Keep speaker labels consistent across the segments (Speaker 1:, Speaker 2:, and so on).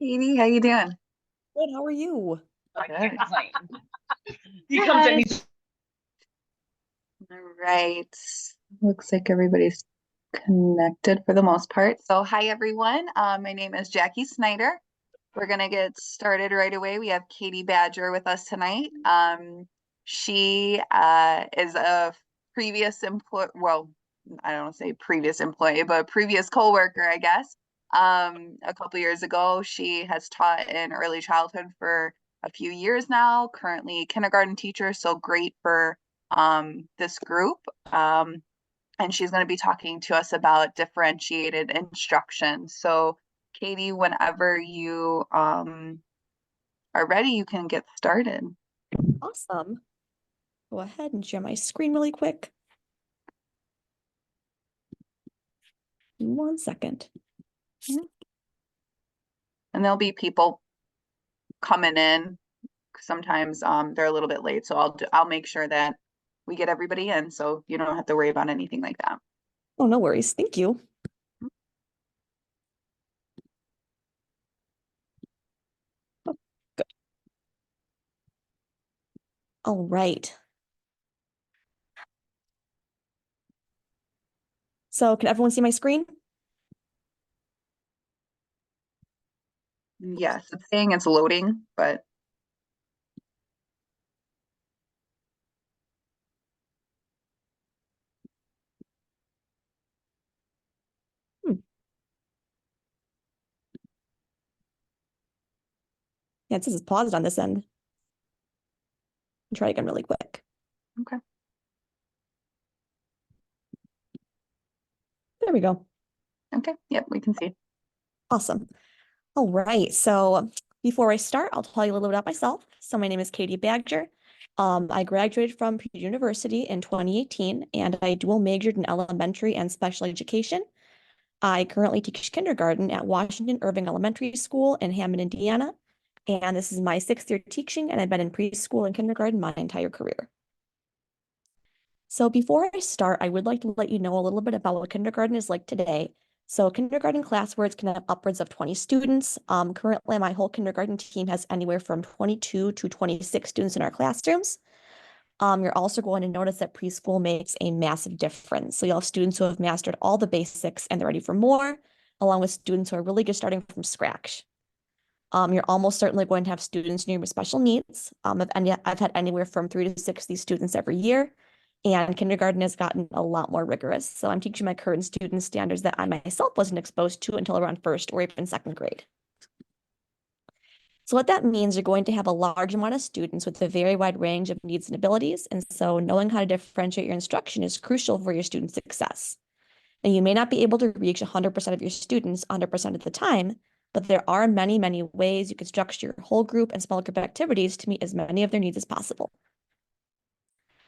Speaker 1: Katie, how you doing?
Speaker 2: Good, how are you?
Speaker 1: Good.
Speaker 3: He comes in,
Speaker 1: All right. Looks like everybody's connected for the most part. So, hi everyone. My name is Jackie Snyder. We're gonna get started right away. We have Katie Badger with us tonight. She is a previous employee. Well, I don't want to say previous employee, but previous coworker, I guess. A couple years ago, she has taught in early childhood for a few years now. Currently, kindergarten teacher, so great for this group. And she's going to be talking to us about differentiated instruction. So, Katie, whenever you are ready, you can get started.
Speaker 2: Awesome. Go ahead and share my screen really quick. 1 second.
Speaker 1: And there'll be people coming in. Sometimes they're a little bit late, so I'll make sure that we get everybody in, so you don't have to worry about anything like that.
Speaker 2: Oh, no worries. Thank you. Oh, good. All right. So can everyone see my screen?
Speaker 1: Yes, it's saying it's loading, but
Speaker 2: Yeah, it says it's paused on this end. I'll try again really quick.
Speaker 1: okay.
Speaker 2: There we go.
Speaker 1: Okay, yep, we can see.
Speaker 2: Awesome. All right. So before I start, I'll tell you a little bit about myself. So my name is Katie Badger. I graduated from Purdue University in 2018, and I dual majored in elementary and special education. I currently teach kindergarten at Washington Irving Elementary School in Hammond, Indiana. And this is my 6th year teaching, and I've been in preschool and kindergarten my entire career. So before I start, I would like to let you know a little bit about what kindergarten is like today. So kindergarten class words can have upwards of 20 students. Currently, my whole kindergarten team has anywhere from 22 to 26 students in our classrooms. You're also going to notice that preschool makes a massive difference. So you'll have students who have mastered all the basics and they're ready for more, along with students who are really just starting from scratch. You're almost certainly going to have students near with special needs. I've had anywhere from 3 to 60 students every year, and kindergarten has gotten a lot more rigorous. So I'm teaching my current students standards that I myself wasn't exposed to until around 1st or even 2nd grade. So what that means, you're going to have a large amount of students with a very wide range of needs and abilities. And so knowing how to differentiate your instruction is crucial for your student success. And you may not be able to reach 100% of your students 100% of the time, but there are many, many ways you can structure your whole group and small group activities to meet as many of their needs as possible.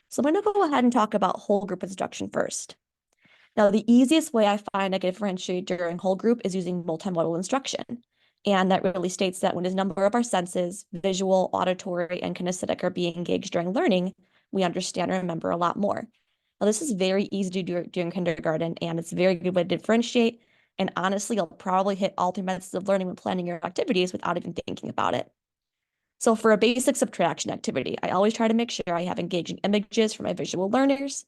Speaker 2: So I'm going to go ahead and talk about whole group instruction first. Now, the easiest way I find I can differentiate during whole group is using multimodal instruction. And that really states that when a number of our senses, visual, auditory, and kinesthetic, are being engaged during learning, we understand and remember a lot more. Now, this is very easy to do during kindergarten, and it's a very good way to differentiate. And honestly, you'll probably hit all 3 methods of learning when planning your activities without even thinking about it. So for a basic subtraction activity, I always try to make sure I have engaging images for my visual learners.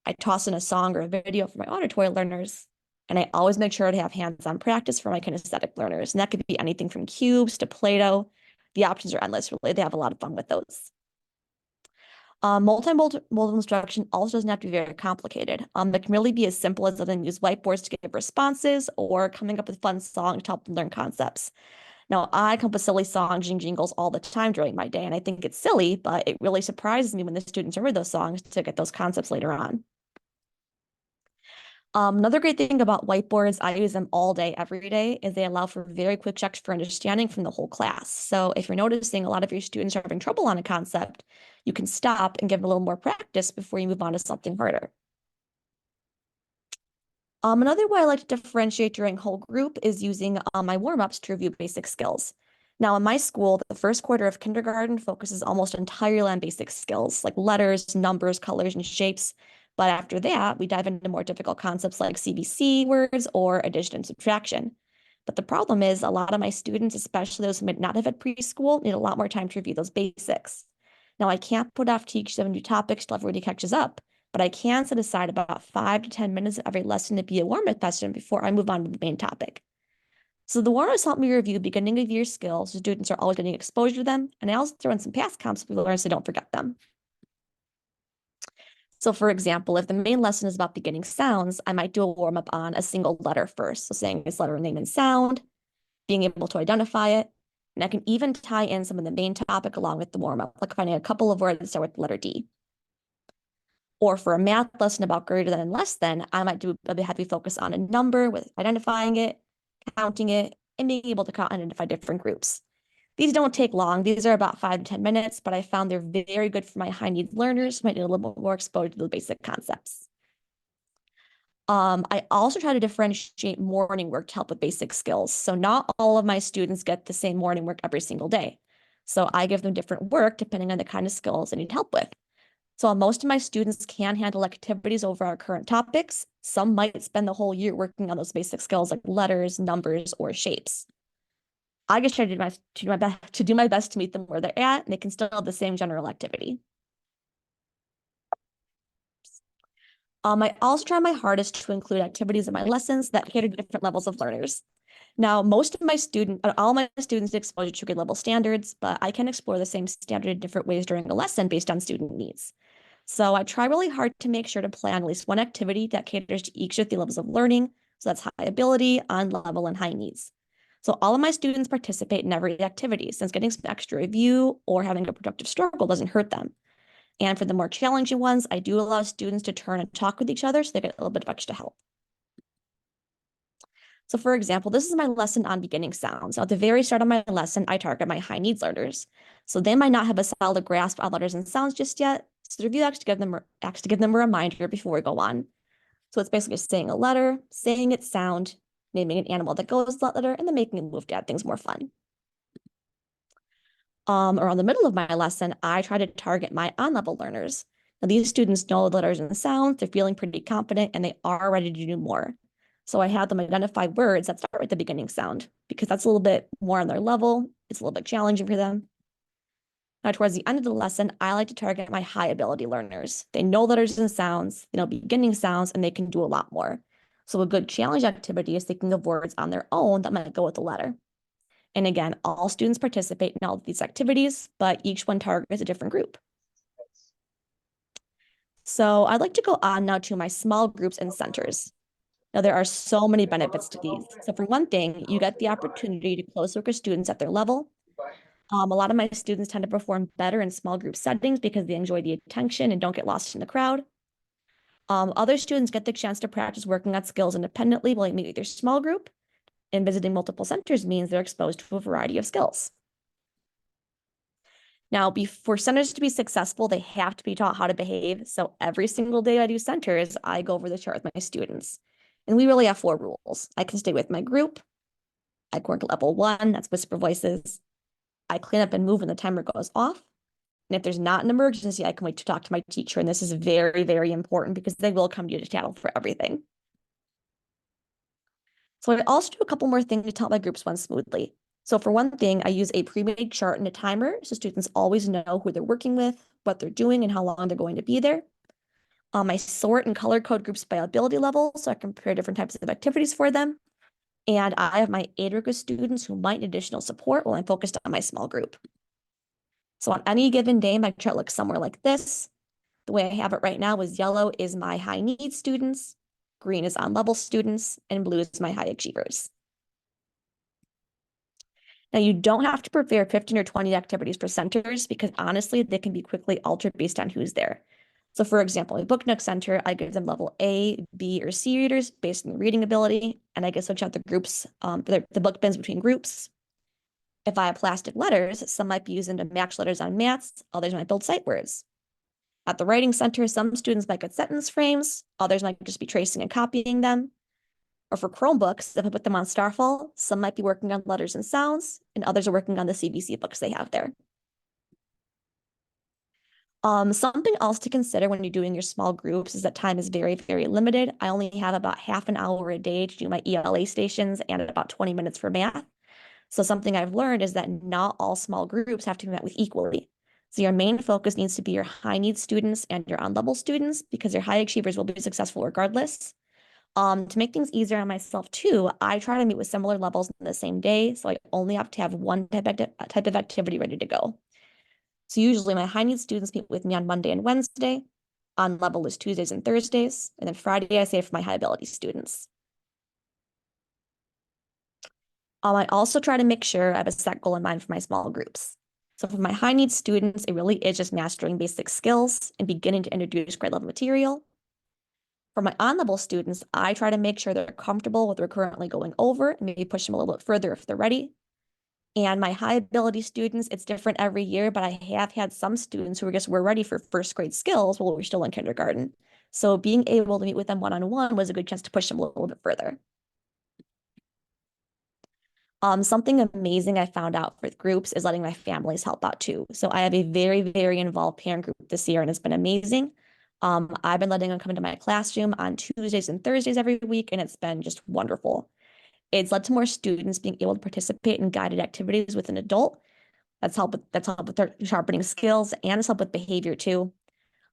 Speaker 2: I toss in a song or a video for my auditory learners. And I always make sure to have hands-on practice for my kinesthetic learners. And that could be anything from cubes to Play-Doh. The options are endless, really. They have a lot of fun with those. Multimodal instruction also doesn't have to be very complicated. It can really be as simple as letting them use whiteboards to give responses or coming up with fun songs to help them learn concepts. Now, I come up with silly songs and jingles all the time during my day, and I think it's silly, but it really surprises me when the students remember those songs to get those concepts later on. Another great thing about whiteboards, I use them all day, every day, is they allow for very quick checks for understanding from the whole class. So if you're noticing a lot of your students are having trouble on a concept, you can stop and give them a little more practice before you move on to something harder. Another way I like to differentiate during whole group is using my warm-ups to review basic skills. Now, in my school, the first quarter of kindergarten focuses almost entirely on basic skills like letters, numbers, colors, and shapes. But after that, we dive into more difficult concepts like CBC words or addition and subtraction. But the problem is a lot of my students, especially those who might not have had preschool, need a lot more time to review those basics. Now, I can't put off teach them new topics till everybody catches up, but I can set aside about 5 to 10 minutes of every lesson to be a warm-up lesson before I move on to the main topic. So the warm-ups help me review beginning of year skills, so students are always getting exposure to them, and I also throw in some past comps we learn so they don't forget them. So for example, if the main lesson is about beginning sounds, I might do a warm-up on a single letter first. So saying this letter name and sound, being able to identify it, and I can even tie in some of the main topic along with the warm-up, like finding a couple of words that start with the letter D. Or for a math lesson about greater than and less than, I might do a heavy focus on a number with identifying it, counting it, and being able to identify different groups. These don't take long. These are about 5 to 10 minutes, but I found they're very good for my high needs learners who might need a little bit more exposure to the basic concepts. I also try to differentiate morning work to help with basic skills. So not all of my students get the same morning work every single day. So I give them different work depending on the kind of skills they need help with. So while most of my students can handle activities over our current topics, some might spend the whole year working on those basic skills like letters, numbers, or shapes. I just try to do my best to meet them where they're at, and they can still have the same general activity. I also try my hardest to include activities in my lessons that cater to different levels of learners. Now, all my students exposure to grade level standards, but I can explore the same standard in different ways during a lesson based on student needs. So I try really hard to make sure to plan at least one activity that caters to each of the levels of learning. So that's high ability, on level, and high needs. So all of my students participate in every activity, since getting some extra review or having a productive struggle doesn't hurt them. And for the more challenging ones, I do allow students to turn and talk with each other so they get a little bit of extra help. So for example, this is my lesson on beginning sounds. Now, at the very start of my lesson, I target my high needs learners. So they might not have a solid grasp on letters and sounds just yet. So the review acts to give them a reminder before we go on. So it's basically saying a letter, saying its sound, naming an animal that goes with that letter, and then making a move to add things more fun. Around the middle of my lesson, I try to target my on-level learners. Now, these students know the letters and sounds, they're feeling pretty confident, and they are ready to do more. So I have them identify words that start with the beginning sound, because that's a little bit more on their level. It's a little bit challenging for them. Now, towards the end of the lesson, I like to target my high ability learners. They know letters and sounds, they know beginning sounds, and they can do a lot more. So a good challenge activity is thinking of words on their own that might go with the letter. And again, all students participate in all of these activities, but each one targets a different group. So I'd like to go on now to my small groups and centers. Now, there are so many benefits to these. So for one thing, you get the opportunity to close work with students at their level. A lot of my students tend to perform better in small group settings because they enjoy the attention and don't get lost in the crowd. Other students get the chance to practice working on skills independently while they meet with their small group. And visiting multiple centers means they're exposed to a variety of skills. Now, for centers to be successful, they have to be taught how to behave. So every single day I do centers, I go over the chart with my students. And we really have 4 rules. I can stay with my group. I can work at level 1, that's whisper voices. I clean up and move when the timer goes off. And if there's not an emergency, I can wait to talk to my teacher. And this is very, very important because they will come to you to tattle for everything. So I also do a couple more things to help my groups run smoothly. So for one thing, I use a pre-made chart and a timer so students always know who they're working with, what they're doing, and how long they're going to be there. I sort and color code groups by ability level so I can prepare different types of activities for them. And I have my aid work with students who might need additional support while I'm focused on my small group. So on any given day, my chart looks somewhere like this. The way I have it right now is yellow is my high needs students, green is on level students, and blue is my high achievers. Now, you don't have to prepare 15 or 20 activities for centers because honestly, they can be quickly altered based on who's there. So for example, a Book Nook Center, I give them level A, B, or C readers based on the reading ability, and I can switch out the groups, the book bins between groups. If I have plastic letters, some might be using to match letters on mats, others might build sight words. At the Writing Center, some students might get sentence frames, others might just be tracing and copying them. Or for Chromebooks, if I put them on Starfall, some might be working on letters and sounds, and others are working on the CBC books they have there. Something else to consider when you're doing your small groups is that time is very, very limited. I only have about half an hour a day to do my ELA stations and about 20 minutes for math. So something I've learned is that not all small groups have to be met with equally. So your main focus needs to be your high needs students and your on-level students because your high achievers will be successful regardless. To make things easier on myself too, I try to meet with similar levels in the same day, so I only have to have one type of activity ready to go. So usually my high needs students meet with me on Monday and Wednesday, on level is Tuesdays and Thursdays, and then Friday I save for my high ability students. I also try to make sure I have a set goal in mind for my small groups. So for my high needs students, it really is just mastering basic skills and beginning to introduce grade level material. For my on-level students, I try to make sure they're comfortable with what we're currently going over and maybe push them a little bit further if they're ready. And my high ability students, it's different every year, but I have had some students who were ready for first grade skills while we're still in kindergarten. So being able to meet with them one-on-one was a good chance to push them a little bit further. Something amazing I found out with groups is letting my families help out too. So I have a very, very involved parent group this year, and it's been amazing. I've been letting them come into my classroom on Tuesdays and Thursdays every week, and it's been just wonderful. It's led to more students being able to participate in guided activities with an adult. That's helped with their sharpening skills and it's helped with behavior too.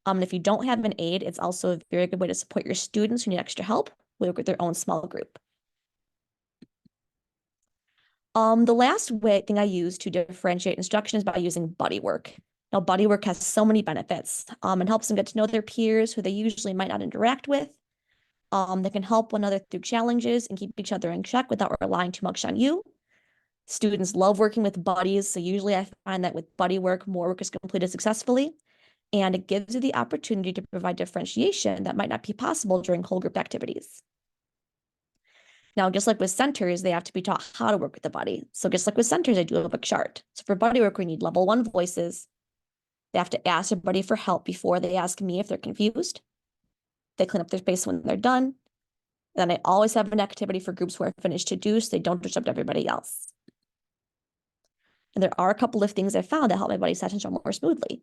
Speaker 2: And if you don't have an aide, it's also a very good way to support your students who need extra help with their own small group. The last thing I use to differentiate instruction is by using buddy work. Now, buddy work has so many benefits. It helps them get to know their peers who they usually might not interact with. They can help one another through challenges and keep each other in check without relying too much on you. Students love working with buddies, so usually I find that with buddy work, more work is completed successfully, and it gives you the opportunity to provide differentiation that might not be possible during whole group activities. Now, just like with centers, they have to be taught how to work with the buddy. So just like with centers, I do have a chart. So for buddy work, we need level 1 voices. They have to ask their buddy for help before they ask me if they're confused. They clean up their space when they're done. And then I always have an activity for groups who are finished to do so they don't disrupt everybody else. And there are a couple of things I found that help my buddy sessions run more smoothly.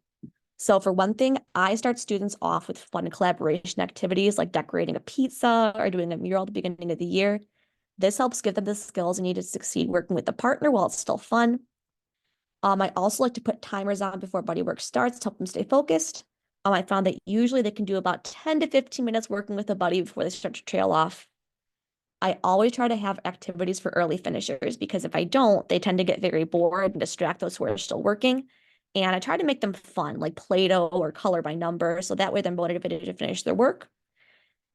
Speaker 2: So for one thing, I start students off with fun collaboration activities like decorating a pizza or doing a mural at the beginning of the year. This helps give them the skills needed to succeed working with a partner while it's still fun. I also like to put timers on before buddy work starts to help them stay focused. I found that usually they can do about 10 to 15 minutes working with a buddy before they start to trail off. I always try to have activities for early finishers because if I don't, they tend to get very bored and distract those who are still working. And I try to make them fun, like Play-Doh or color by number, so that way they're motivated to finish their work.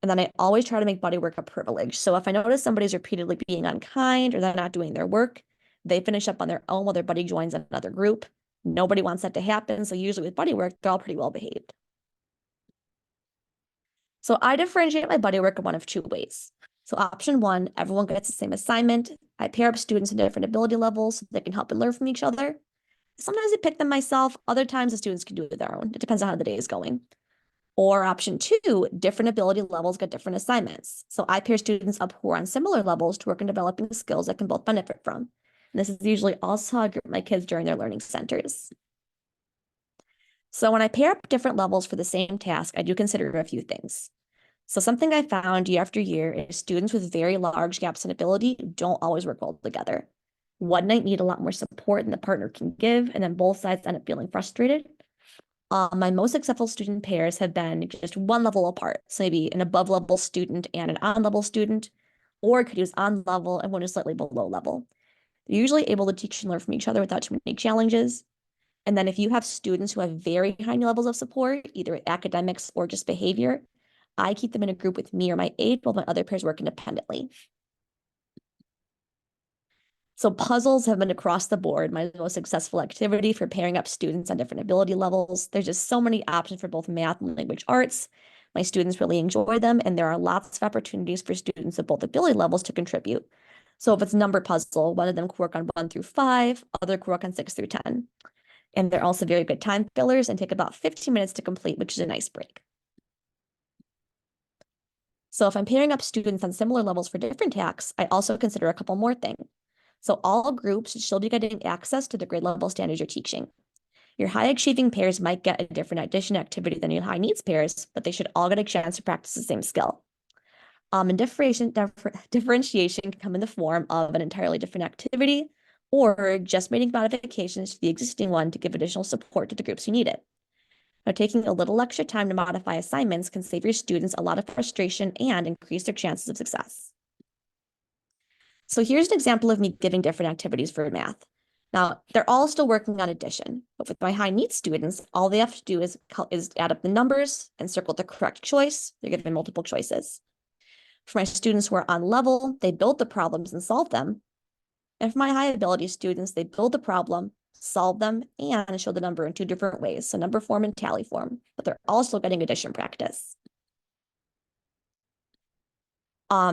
Speaker 2: And then I always try to make buddy work a privilege. So if I notice somebody's repeatedly being unkind or they're not doing their work, they finish up on their own while their buddy joins another group. Nobody wants that to happen. So usually with buddy work, they're all pretty well behaved. So I differentiate my buddy work in one of two ways. So option one, everyone gets the same assignment. I pair up students in different ability levels so they can help and learn from each other. Sometimes I pick them myself. Other times the students can do it their own. It depends on how the day is going. Or option two, different ability levels get different assignments. So I pair students up who are on similar levels to work in developing skills that can both benefit from. And this is usually also how I group my kids during their learning centers. So when I pair up different levels for the same task, I do consider a few things. So something I found year after year is students with very large gaps in ability don't always work well together. One might need a lot more support than the partner can give, and then both sides end up feeling frustrated. My most successful student pairs have been just one level apart. So maybe an above level student and an on level student, or it could use on level and one who's slightly below level. They're usually able to teach and learn from each other without too many challenges. And then if you have students who have very high levels of support, either academics or just behavior, I keep them in a group with me or my aide while my other pairs work independently. So puzzles have been across the board my most successful activity for pairing up students on different ability levels. There's just so many options for both math and language arts. My students really enjoy them, and there are lots of opportunities for students of both ability levels to contribute. So if it's a number puzzle, one of them can work on 1 through 5, other can work on 6 through 10. And they're also very good time fillers and take about 15 minutes to complete, which is a nice break. So if I'm pairing up students on similar levels for different tasks, I also consider a couple more things. So all groups should still be getting access to the grade level standards you're teaching. Your high achieving pairs might get a different addition activity than your high needs pairs, but they should all get a chance to practice the same skill. And differentiation can come in the form of an entirely different activity or just making modifications to the existing one to give additional support to the groups who need it. Now, taking a little extra time to modify assignments can save your students a lot of frustration and increase their chances of success. So here's an example of me giving different activities for math. Now, they're all still working on addition, but with my high needs students, all they have to do is add up the numbers and circle the correct choice. They're given multiple choices. For my students who are on level, they build the problems and solve them. And for my high ability students, they build the problem, solve them, and show the number in two different ways, so number form and tally form, but they're also getting addition practice.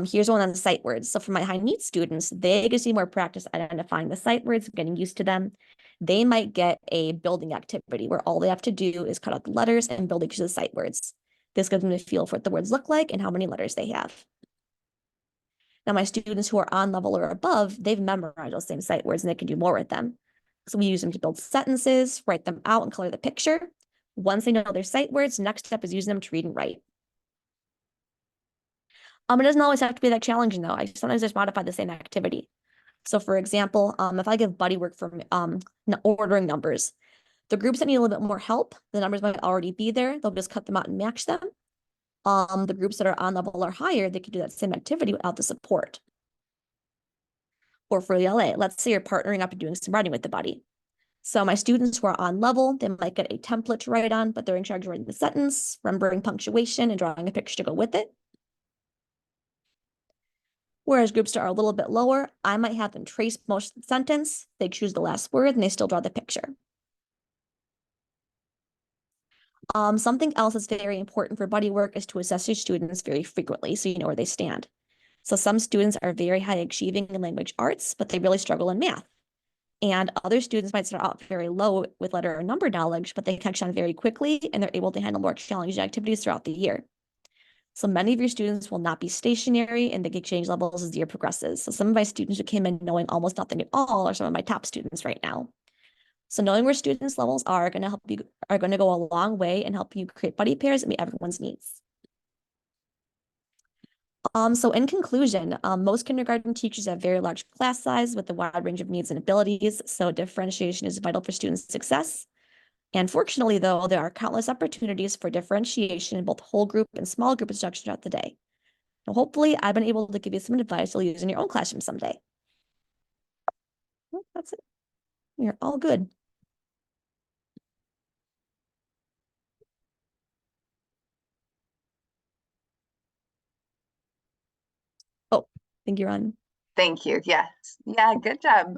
Speaker 2: Here's one on the sight words. So for my high needs students, they get to see more practice identifying the sight words, getting used to them. They might get a building activity where all they have to do is cut out the letters and build each of the sight words. This gives them a feel for what the words look like and how many letters they have. Now, my students who are on level or above, they've memorized those same sight words and they can do more with them. So we use them to build sentences, write them out, and color the picture. Once they know their sight words, next step is using them to read and write. It doesn't always have to be that challenging though. I sometimes just modify the same activity. So for example, if I give buddy work for ordering numbers, the groups that need a little bit more help, the numbers might already be there. They'll just cut them out and match them. The groups that are on level or higher, they can do that same activity without the support. Or for ELA, let's say you're partnering up and doing some writing with the buddy. So my students who are on level, they might get a template to write on, but they're in charge of writing the sentence, remembering punctuation, and drawing a picture to go with it. Whereas groups that are a little bit lower, I might have them trace most of the sentence, they choose the last word, and they still draw the picture. Something else that's very important for buddy work is to assess your students very frequently so you know where they stand. So some students are very high achieving in language arts, but they really struggle in math. And other students might start out very low with letter or number knowledge, but they catch on very quickly and they're able to handle more challenging activities throughout the year. So many of your students will not be stationary and they can change levels as the year progresses. So some of my students who came in knowing almost nothing at all are some of my top students right now. So knowing where students' levels are going to go a long way and help you create buddy pairs and meet everyone's needs. So in conclusion, most kindergarten teachers have very large class size with a wide range of needs and abilities. So differentiation is vital for students' success. And fortunately, though, there are countless opportunities for differentiation in both whole group and small group instruction throughout the day. Now, hopefully, I've been able to give you some advice you'll use in your own classroom someday. Well, that's it. You're all good. Oh, I think you're on.
Speaker 1: Thank you. Yes. Yeah, good job.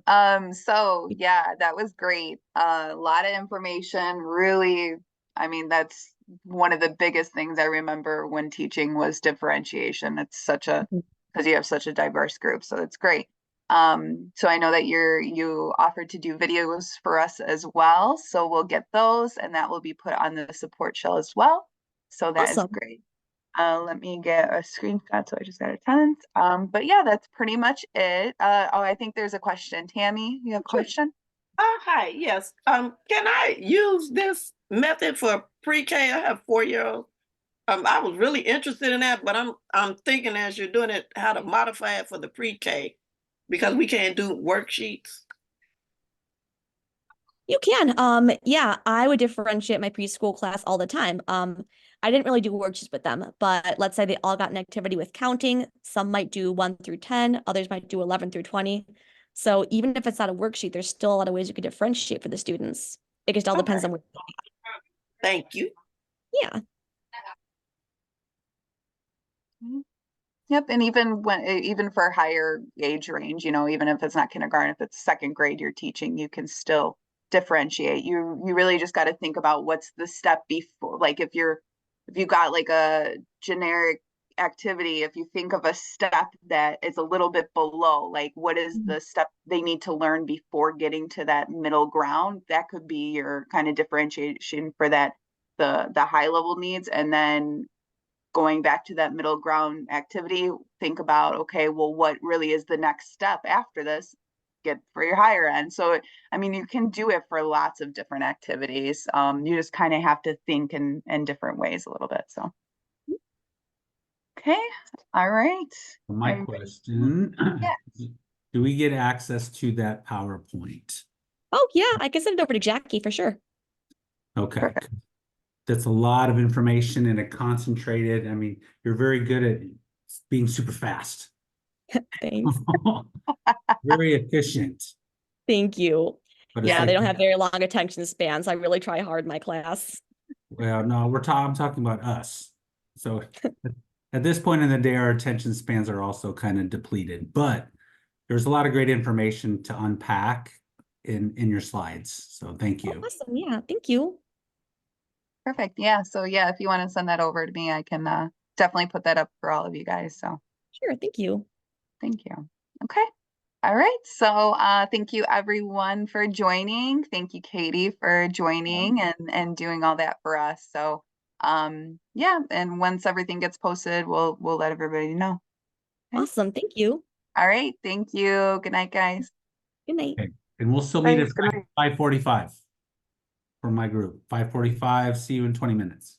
Speaker 1: So yeah, that was great. A lot of information, really. I mean, that's one of the biggest things I remember when teaching was differentiation. It's such a, because you have such a diverse group, so it's great. So I know that you offered to do videos for us as well, so we'll get those and that will be put on the support shell as well. So that is
Speaker 2: Awesome.
Speaker 1: great. Let me get a screenshot. So I just got attendance. But yeah, that's pretty much it. Oh, I think there's a question. Tammy, you have a question?
Speaker 4: Hi, yes. Can I use this method for pre-K? I have 4-year-olds. I was really interested in that, but I'm thinking as you're doing it, how to modify it for the pre-K because we can't do worksheets.
Speaker 2: You can. Yeah, I would differentiate my preschool class all the time. I didn't really do worksheets with them, but let's say they all got an activity with counting. Some might do 1 through 10, others might do 11 through 20. So even if it's not a worksheet, there's still a lot of ways you could differentiate for the students. It just all depends on what.
Speaker 4: Thank you.
Speaker 2: Yeah.
Speaker 1: Yep, and even for higher age range, even if it's not kindergarten, if it's second grade you're teaching, you can still differentiate. You really just got to think about what's the step before. Like if you got like a generic activity, if you think of a step that is a little bit below, like what is the step they need to learn before getting to that middle ground, that could be your kind of differentiation for that the high level needs. And then going back to that middle ground activity, think about, okay, well, what really is the next step after this? get for your higher end. So, I mean, you can do it for lots of different activities. You just kind of have to think in different ways a little bit. So, okay, all right.
Speaker 5: My
Speaker 1: I'm-
Speaker 5: question,
Speaker 1: Yes.
Speaker 5: do we get access to that PowerPoint?
Speaker 2: Oh, yeah, I can send it over to Jackie for sure.
Speaker 5: Okay.
Speaker 1: Perfect.
Speaker 5: That's a lot of information and a concentrated, I mean, you're very good at being super fast.
Speaker 2: Thanks.
Speaker 5: Very efficient.
Speaker 2: Thank you.
Speaker 5: But it's
Speaker 2: Yeah, they
Speaker 5: like,
Speaker 2: don't have very long attention spans. I really try hard in my class.
Speaker 5: well, no, I'm talking about us. So at this point in the day, our attention spans are also kind of depleted, but there's a lot of great information to unpack in your slides. So thank
Speaker 2: Oh,
Speaker 5: you.
Speaker 2: awesome. Yeah, thank you.
Speaker 1: Perfect. Yeah. So yeah, if you want to send that over to me, I can definitely put that up for all of you guys. So
Speaker 2: Sure, thank you.
Speaker 1: thank you. Okay. All right. So thank you everyone for joining. Thank you, Katie, for joining and doing all that for us. So yeah, and once everything gets posted, we'll let everybody know. Okay.
Speaker 2: Awesome, thank you.
Speaker 1: All right. Thank you. Good night, guys.
Speaker 2: Good night.
Speaker 5: Okay. And we'll still meet at
Speaker 4: Thanks, good night.
Speaker 5: 5:45 for my group. 5:45. See you in 20 minutes.